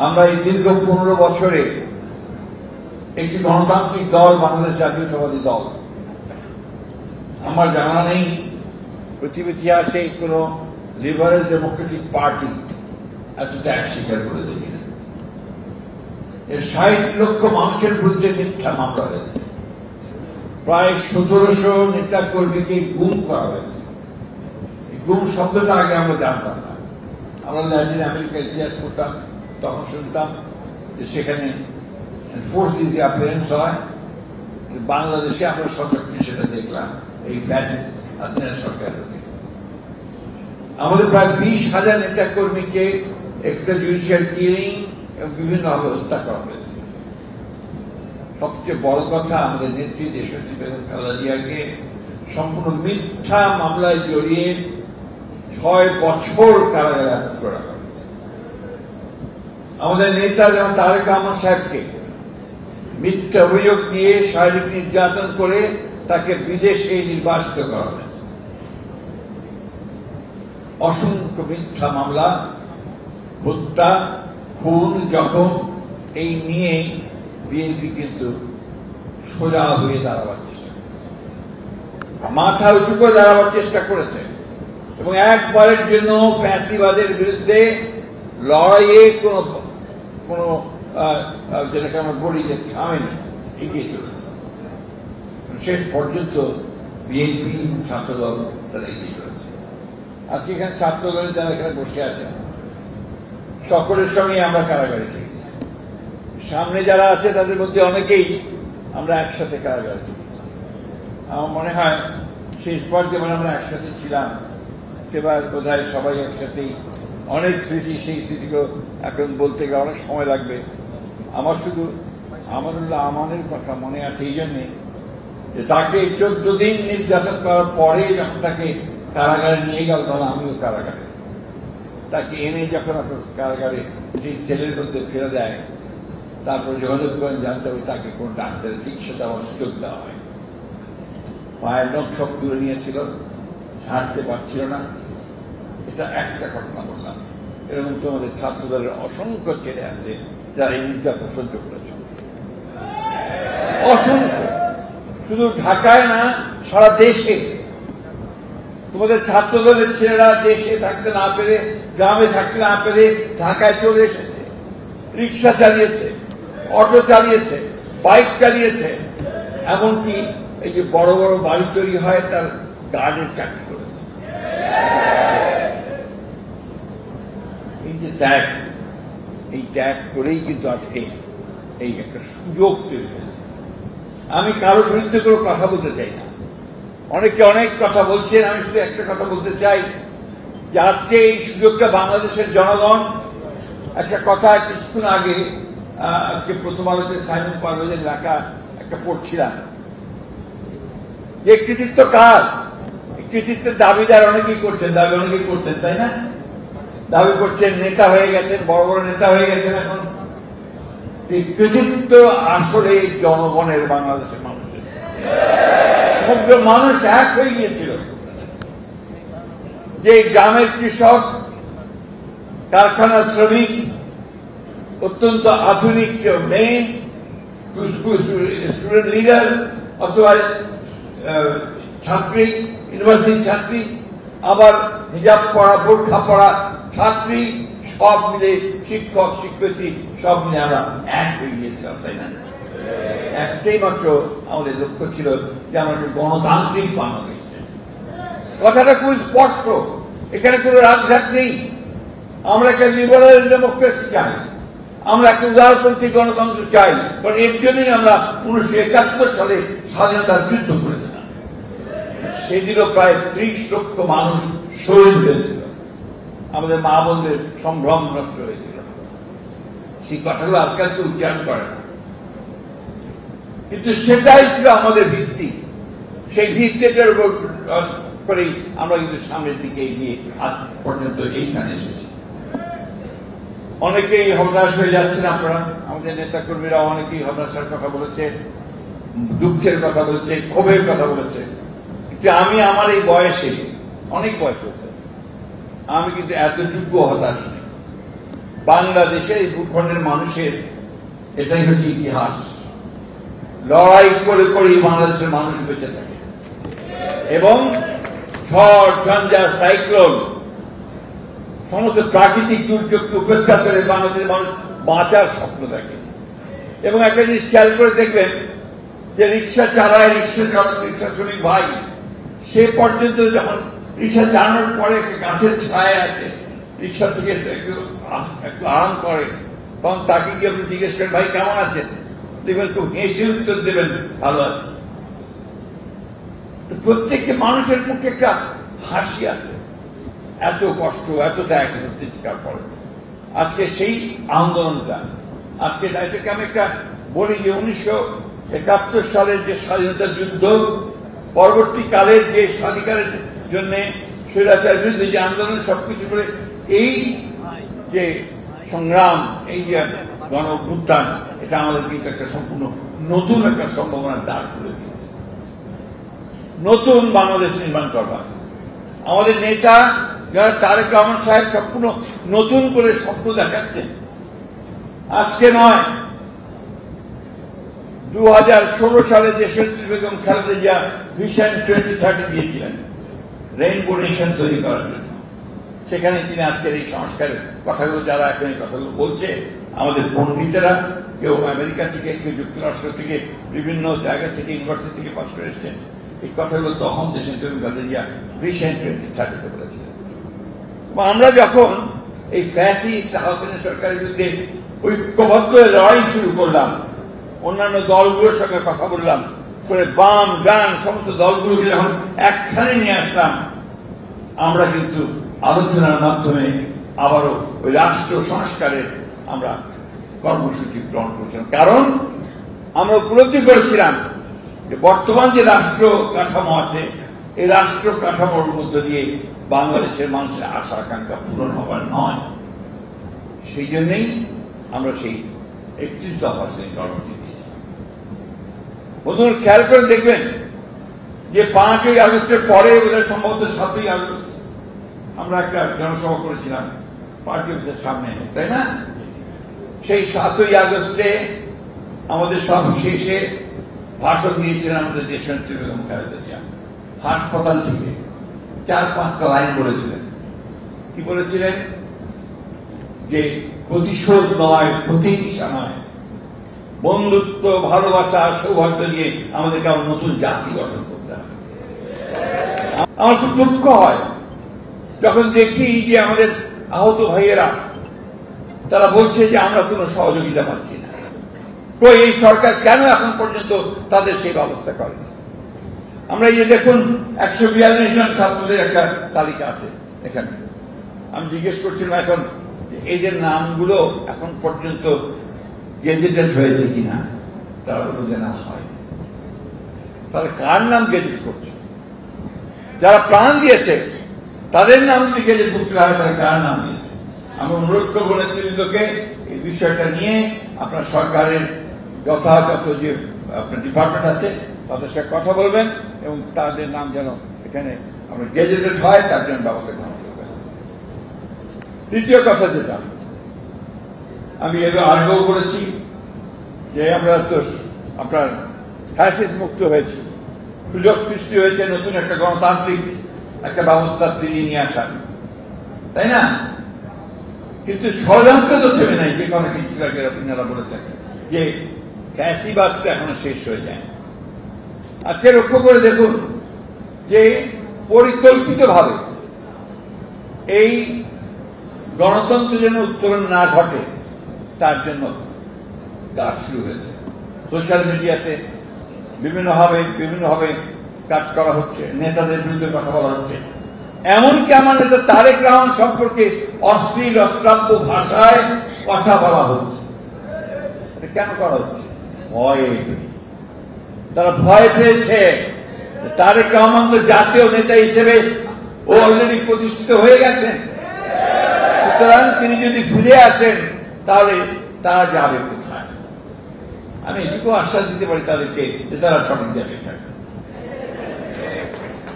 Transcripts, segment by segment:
আমরা এই দীর্ঘ 15 বছরে একটি গণতান্ত্রিক দল বাংলাদেশ জাতীয়তাবাদী দল, আমার জানা নেই পৃথিবীর ইতিহাসে কোন লিবারেল ডেমোক্রেটিক পার্টি এত ত্যাগ স্বীকার করেছে কিনা। এর 60 লক্ষ মানুষের বিরুদ্ধে মিথ্যা মামলা হয়েছে, প্রায় 1700 নেতা কর্মীকে গুম করা হয়েছে। গুম শব্দটা আগে আমরা জানতাম না। আমরা ল্যাটিন আমেরিকার ইতিহাস পড়তাম, তখন শুনতাম যে সেখানে ফোর্স ডিসঅ্যাপিয়ারেন্স হয়। বাংলাদেশে আমরা সচক্ষে সেটা দেখলাম এই ফ্যাসিস্ট হাসিনা সরকারের। আমাদের প্রায় 20,000 নেতা কর্মীকে এক্সট্রা জুডিশিয়াল কিলিং এবং বিভিন্নভাবে হত্যা করা হয়েছে। সবচেয়ে বড় কথা, আমাদের নেত্রী দেশনেত্রী বেগম খালেদা জিয়াকে সম্পূর্ণ মিথ্যা মামলায় জড়িয়ে 6 বছর কারাগারে আটক করা হয়েছে। আমাদের নেতা যেমন তারেক রহমান সাহেবকে মিথ্যা অভিযোগ দিয়ে শারীরিক নির্যাতন করে তাকে বিদেশে নির্বাসিত করা হয়েছে। অসংখ্য মিথ্যা মামলা, হত্যা, খুন, জখম, এই নিয়ে বিএনপি কিন্তু সোজা হয়ে দাঁড়াবার চেষ্টা করেছে, মাথা উঁচু করে দাঁড়াবার চেষ্টা করেছে এবং একবারের জন্য ফ্যাসিবাদের বিরুদ্ধে লড়াইয়ে কোনো যেটাকে আমরা বলি যে থামেনি, এগিয়ে চলেছে। শেষ পর্যন্ত বিএনপি ছাত্রদল তারা এগিয়ে চলেছে। আজকে এখানে ছাত্রদলের যারা এখানে বসে আছেন সকলের সঙ্গে আমরা কারাগারে থেকেছি। সামনে যারা আছে তাদের মধ্যে অনেকেই আমরা একসাথে কারাগারে থেকেছি। আমার মনে হয় শেষবার যেমন আমরা একসাথে ছিলাম, সেবার বোধহয় সবাই একসাথেই অনেক স্মৃতি, সেই স্মৃতিগুলো এখন বলতে গেলে অনেক সময় লাগবে। আমার শুধু আমানুল্লাহ আমানের কথা মনে আছে এই জন্যে যে তাকে 14 দিন নির্যাতন করার পরে যখন তাকে কারাগারে নিয়ে গেল, তখন আমিও কারাগারে। তাকে এনে যখন আপনার কারাগারে সেই সেলের মধ্যে ফেলে দেয়, তারপর যোগাযোগ করেন, জানতে হবে তাকে কোন ডাক্তারের চিকিৎসা দেওয়ার সুযোগ দেওয়া হয়। পায়ের নখ সব তুলে নিয়েছিল, হাঁটতে পারছিল না। এটা একটা ঘটনা বললাম। এরকম তো আমাদের ছাত্রদলের অসংখ্য ছেলে আছে যারা এই নির্যাতন সহ্য করেছে, অসংখ্য। শুধু ঢাকায় না, সারা দেশে। তোমাদের ছাত্রদলের ছেলেরা দেশে থাকতে না পেরে, গ্রামে থাকতে না পেরে ঢাকায় চলে এসেছে, রিক্সা চালিয়েছে, অটো চালিয়েছে, বাইক চালিয়েছে, এমনকি এই যে বড় বড় বাড়ি তৈরি হয় তার গার্ডের চাকরি করেছে। এই যে ত্যাগ, এই ত্যাগ করেই কিন্তু আজকে এই একটা সুযোগ তৈরি হয়েছে। আমি কারোর বিরুদ্ধে কোনো কথা বলতে চাই না, অনেকে অনেক কথা বলছেন। আমি শুধু একটা কথা বলতে চাই যে আজকে এই সুযোগটা বাংলাদেশের জনগণ, একটা কথা কিছুক্ষণ আগে আজকে প্রথম আলোতে সাইমন পারভেজের লেখা একটা পড়ছিলাম, যে কৃতিত্ব কার? কৃতিত্বের দাবিদার অনেকেই করছেন, দাবি অনেকেই করছেন, তাই না? দাবি করছেন, নেতা হয়ে গেছেন, বড় বড় নেতা হয়ে গেছেন। এখন এই কৃতিত্ব আসলে জনগণের, বাংলাদেশের মানুষের। সব মানুষ এক হয়ে গিয়েছিল। যে গ্রামের কৃষক, কারখানার শ্রমিক, অত্যন্ত আধুনিক মেয়ে, স্টুডেন্ট লিডার অথবা ছাত্রী, ইউনিভার্সিটি ছাত্রী, আবার হিজাব পড়া, বোরখা পড়া ছাত্রী, সব মিলে শিক্ষক শিক্ষয়িত্রী সব মিলে আমরা এক হয়ে গিয়েছিলাম, তাই না? একটাই মাত্র আমাদের লক্ষ্য ছিল যে আমরা একটা গণতান্ত্রিক বাংলাদেশ চাই। কথাটা খুব স্পষ্ট, এখানে কোনো রাজঘাট নেই। আমরা একটা লিবারেল ডেমোক্রেসি চাই, আমরা একটা উদারপন্থী গণতন্ত্র চাই। কারণ এর জন্যই আমরা 1971 সালে স্বাধীনতার যুদ্ধ করেছিলাম। সেদিনও প্রায় 30 লক্ষ মানুষ শহীদ হয়েছিল, আমাদের মা বোনদের সম্ভ্রম নষ্ট হয়েছিল। সেই কথাগুলো আজকাল কেউ উচ্চারণ করে না, কিন্তু সেটাই ছিল আমাদের ভিত্তি। সেই ভিত্তিটার উপর করেই আমরা কিন্তু সামনের দিকে এগিয়ে আজ পর্যন্ত এইখানে এসেছি। অনেকেই হতাশ হয়ে যাচ্ছেন আপনারা, আমাদের নেতা কর্মীরা অনেকেই হতাশার কথা বলেছে, দুঃখের কথা বলেছে, ক্ষোভের কথা বলেছে। কিন্তু আমি আমার এই বয়সে, অনেক বয়স হচ্ছে, আমি কিন্তু এতটুকু হতাশ নেই। বাংলাদেশের এই ভূখণ্ডের মানুষের এটাই হচ্ছে ইতিহাস। লড়াই করে করেই বাংলাদেশের মানুষ বেঁচে থাকে এবং ঝড় ঝঞ্ঝা সাইক্লোন সমস্ত প্রাকৃতিক দুর্যোগকে উপেক্ষা করে বাংলাদেশের মানুষ বাঁচার স্বপ্ন দেখে। এবং একটা জিনিস খেয়াল করে দেখবেন যে রিক্সা চালায় রিক্সা শ্রমিক ভাই, সে পর্যন্ত যখন রিক্সা চালানোর পরে গাছের ছায় আসে, রিক্সা থেকে একটু আরাম করে, তখন তাকে গিয়ে আপনি জিজ্ঞেস করেন ভাই কেমন আছেন, দেখবেন খুব হেসে উত্তর দেবেন ভালো আছে। প্রত্যেকটা মানুষের মুখে একটা হাসি আছে, এত কষ্ট এত ত্যাগ চিৎকার করে। আজকে সেই আন্দোলনটা আজকে এটাকে আমি একটা বলি যে 1971 সালের যে স্বাধীনতা যুদ্ধ, পরবর্তীকালের যে স্বাধিকারের জন্য স্বৈরাচারের বিরুদ্ধে যে আন্দোলন, সবকিছু করে এই যে সংগ্রাম, এই যে গণ অভ্যুত্থান, এটা আমাদের কিন্তু একটা সম্পূর্ণ নতুন একটা সম্ভাবনার দ্বার খুলে দিয়েছে, নতুন বাংলাদেশ নির্মাণ করবার। আমাদের নেতা যারা তারেক রহমান সাহেব সম্পূর্ণ নতুন করে স্বপ্ন দেখাচ্ছেন। আজকে নয়, 2016 সালে দেশনেত্রী বেগম খালেদা জিয়া ভিশন 2030 দিয়েছিলেন রেইনবো নেশন তৈরি করার জন্য। সেখানে তিনি আজকের এই সংস্কারের কথাগুলো, যারা এখন এই কথাগুলো বলছে, আমাদের পণ্ডিতেরা, কেউ আমেরিকা থেকে, কেউ যুক্তরাষ্ট্র থেকে, বিভিন্ন জায়গা থেকে, ইউনিভার্সিটি থেকে পাশ করে এসছেন, এই কথাগুলো তখন দেশনেত্রী বেগম খালেদা জিয়া ভিশন 2030 বলেছিলেন। আমরা যখন এই ফ্যাসিস্ট হাসিনা সরকারের বিরুদ্ধে ঐক্যবদ্ধ লড়াই শুরু করলাম, অন্যান্য দলগুলোর সঙ্গে কথা বললাম, করে বাম ডান সমস্ত দলগুলোকে যখন একখানে নিয়ে আসলাম, আমরা কিন্তু আলোচনার মাধ্যমে আবারও ওই রাষ্ট্র সংস্কারের আমরা কর্মসূচি গ্রহণ করেছিলাম। কারণ আমরা উপলব্ধি করেছিলাম যে বর্তমান যে রাষ্ট্র কাঠামো আছে, এই রাষ্ট্র কাঠামোর মধ্য দিয়ে বাংলাদেশের মানুষের আশা আকাঙ্ক্ষা পূরণ হবার নয়। সেই জন্যই আমরা সেই 31 দফা সেই কর্মসূচি দিয়েছিলাম। বন্ধুরা খেয়াল করে দেখবেন যে 5ই আগস্টের পরে, সম্ভবত 7ই আগস্ট, আমরা একটা জনসভা করেছিলাম পার্টি অফিসের সামনে, তাই না? সেই 7ই আগস্টে আমাদের সব শেষে ভাষণ দিয়েছিলেন আমাদের দেশনেত্রী বেগম খালেদা জিয়া। হাসপাতাল থেকে 4-5টা লাইন বলেছিলেন। কি বলেছিলেন? যে প্রতিশোধ নয়, প্রতিহিংসা নয়, বন্ধুত্ব, ভালোবাসা, সৌভাগ্য নিয়ে আমাদেরকে আবার নতুন জাতি গঠন করতে হবে। আমার খুব দুঃখ হয় যখন দেখি যে আমাদের আহত ভাইয়েরা তারা বলছে যে আমরা কোনো সহযোগিতা পাচ্ছি না। তো এই সরকার কেন এখন পর্যন্ত তাদের সেই ব্যবস্থা করেনি? আমরা এই যে দেখুন 142 জন ছাত্রদের একটা তালিকা আছে এখানে। আমি জিজ্ঞেস করছিলাম এখন এদের নামগুলো এখন পর্যন্ত গেজেটেড হয়েছে কিনা, তারা বলতে না হয়নি। তাহলে কার নাম গেজেট করছে? যারা প্রাণ দিয়েছে তাদের নাম যদি গেজেট করতে হয়, তারা কার নাম দিয়েছে? আমি অনুরোধ করবো নেতৃবৃন্দকে এই বিষয়টা নিয়ে আপনার সরকারের যথাযথ যে আপনার ডিপার্টমেন্ট আছে তাদের সাথে কথা বলবেন এবং তাদের নাম যেন এখানে আমরা গেজেটেড হয় তার জন্য ব্যবস্থা গ্রহণ করবেন। দ্বিতীয় কথা যেটা আমি এবার আগেও বলেছি যে আমরা তো আপনার ফ্যাসিস্ট মুক্ত হয়েছি, সুযোগ সৃষ্টি হয়েছে নতুন একটা গণতান্ত্রিক একটা ব্যবস্থা ফিরিয়ে নিয়ে আসার, তাই না? কিন্তু ষড়যন্ত্র তো থেমে নাই। যে কোনো কিছু আগে আপনারা বলেছেন যে ফ্যাসিবাদ তো এখনো শেষ হয়ে যায়। আজকে লক্ষ্য করে দেখুন যে পরিকল্পিতভাবে এই গণতন্ত্র যেন উত্তরণ না ঘটে তার জন্য কাজ শুরু হয়েছে। সোশ্যাল মিডিয়াতে বিভিন্নভাবে কাজ করা হচ্ছে, নেতাদের বিরুদ্ধে কথা বলা হচ্ছে। এমনকি আমার নেতা তারেক রহমান সম্পর্কে অশ্লীল অশ্রাব্য ভাষায় কথা বলা হচ্ছে। কেন করা হচ্ছে? ভয়ে। তারা ভয় পেয়েছে তারেক রহমান তো জাতীয় নেতা হিসেবে ও অলরেডি প্রতিষ্ঠিত হয়ে গেছেন, সুতরাং তিনি যদি ফিরে আসেন তাহলে তারা যাবে কোথায়? আমি এটুকু আশ্বাস দিতে পারি তাদেরকে যে তারা সঠিক জায়গায় থাকবে।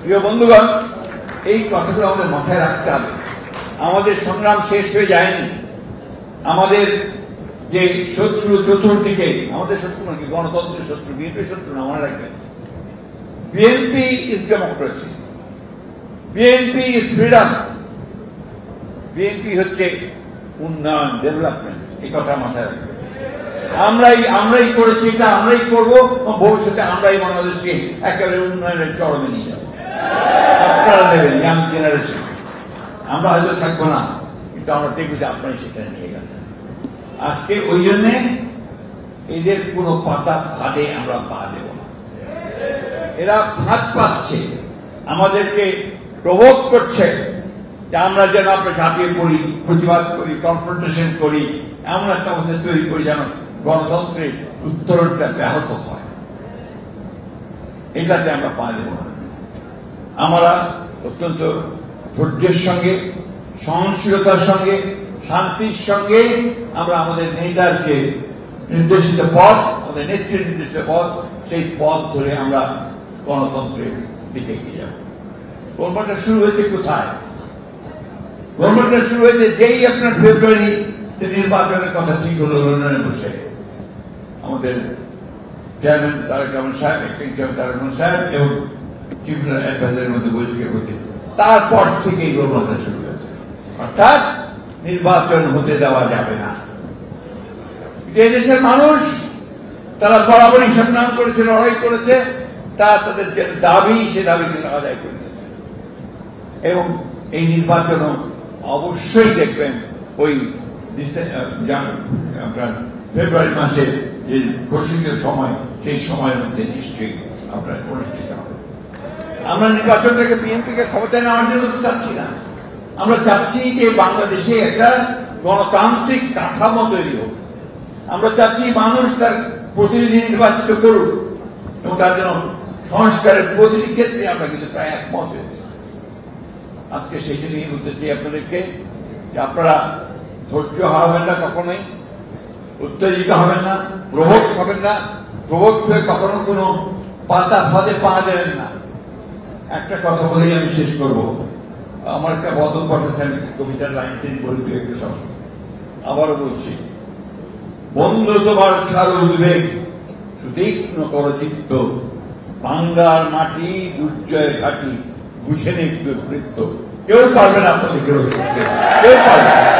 প্রিয় বন্ধুগণ, এই কথাগুলো আমাদের মাথায় রাখতে হবে। আমাদের সংগ্রাম শেষ হয়ে যায়নি। আমাদের যে শত্রু চতুর্দিকে, আমাদের শত্রু নাকি গণতন্ত্রের শত্রু, বিএনপির শত্রু না, মনে রাখবেন। BNP is democracy, BNP is freedom, BNP হচ্ছে উন্নয়ন, ডেভেলপমেন্ট। এই কথা মাথায় রাখবেন। আমরাই করেছি, এটা আমরাই করবো, ভবিষ্যতে আমরাই বাংলাদেশকে একেবারে উন্নয়নের চরমে নিয়ে যাবো। আপনারা নেবেন, ইয়াং জেনারেশন। আমরা হয়তো থাকবো না, কিন্তু আমরা দেখবো যে আপনারাই সেখানে নিয়ে গেছেন। আজকে ওই জন্যে এদের কোনো পাতা ফাঁদে আমরা পা দেব না। এরা ফাঁদ পাচ্ছে, আমাদেরকে প্রভোগ করছে যে আমরা যেন আমরা ঝাঁপিয়ে পড়ি, প্রতিবাদ করি, কনফ্রন্টেশন করি, এমন একটা অবস্থা তৈরি করি যেন গণতন্ত্রের উত্তরণটা ব্যাহত হয়। এটাতে আমরা পা দেব না। আমরা অত্যন্ত ধৈর্যের সঙ্গে, সহনশীলতার সঙ্গে, শান্তির সঙ্গে আমরা আমাদের নেতারকে নির্দেশিত পথ, আমাদের নেত্রীর নির্দেশিত পথ, সেই পথ ধরে আমরা গণতন্ত্রের দিকে এগিয়ে যাব। গণতন্ত্রটা শুরু হয়েছে কোথায়? গণতন্ত্রটা শুরু হয়েছে যেই আপনার ফেব্রুয়ারি নির্বাচনের কথা ঠিক হলো লন্ডনে বসে, আমাদের চেয়ারম্যান তারেক রহমান সাহেব এবং চিফ অ্যাডভাইজারের মধ্যে বৈঠকে হতে, তারপর থেকেই গণতন্ত্র শুরু হয়েছে। অর্থাৎ নির্বাচন হতে দেওয়া যাবে না। দেশের মানুষ তারা বরাবরই সংগ্রাম করেছে, লড়াই করেছে, তা তাদের যে দাবি, সে দাবিকে আদায় করে দিয়েছে। এবং এই নির্বাচনও অবশ্যই দেখবেন ওই আপনার ফেব্রুয়ারি মাসে যে ঘোষিত সময়, সেই সময়ের মধ্যে নিশ্চয়ই আপনার অনুষ্ঠিত হবে। আমরা নির্বাচনটাকে বিএনপিকে ক্ষমতায় নেওয়ার জন্য তো চাচ্ছি না। আমরা চাচ্ছি যে বাংলাদেশে একটা গণতান্ত্রিক কাঠামো তৈরি হোক। আমরা চাচ্ছি মানুষ তার প্রতিনিধি নির্বাচিত করুক এবং তার জন্য সংস্কারের প্রতিটি ক্ষেত্রে আমরা কিন্তু প্রায় একমত হয়েছি। আজকে সেই জন্যই বলতে চাই আপনাদেরকে যে আপনারা ধৈর্য হারাবেন না, কখনোই উত্তেজিত হবেন না, প্রভোগ হবেন না, প্রভোগ হয়ে কখনো কোনো পাতা ফাঁদে পা দেবেন না। একটা কথা বলেই আমি শেষ করব। আমার একটা বদ অভ্যাস আছে, আমি কবিতার লাইন টেন বলি দু একটা সবসময়। আবারও বলছি, বন্ধু তোমার ছাড় উদ্বেগ, সুতীক্ষ্ণ করচিত্ত, বাংলার মাটি দুর্জয় ঘাটি, বুঝে নেই দুর্বৃত্ত। কেউ পারবে না আপনাদের, কেউ পারবে না।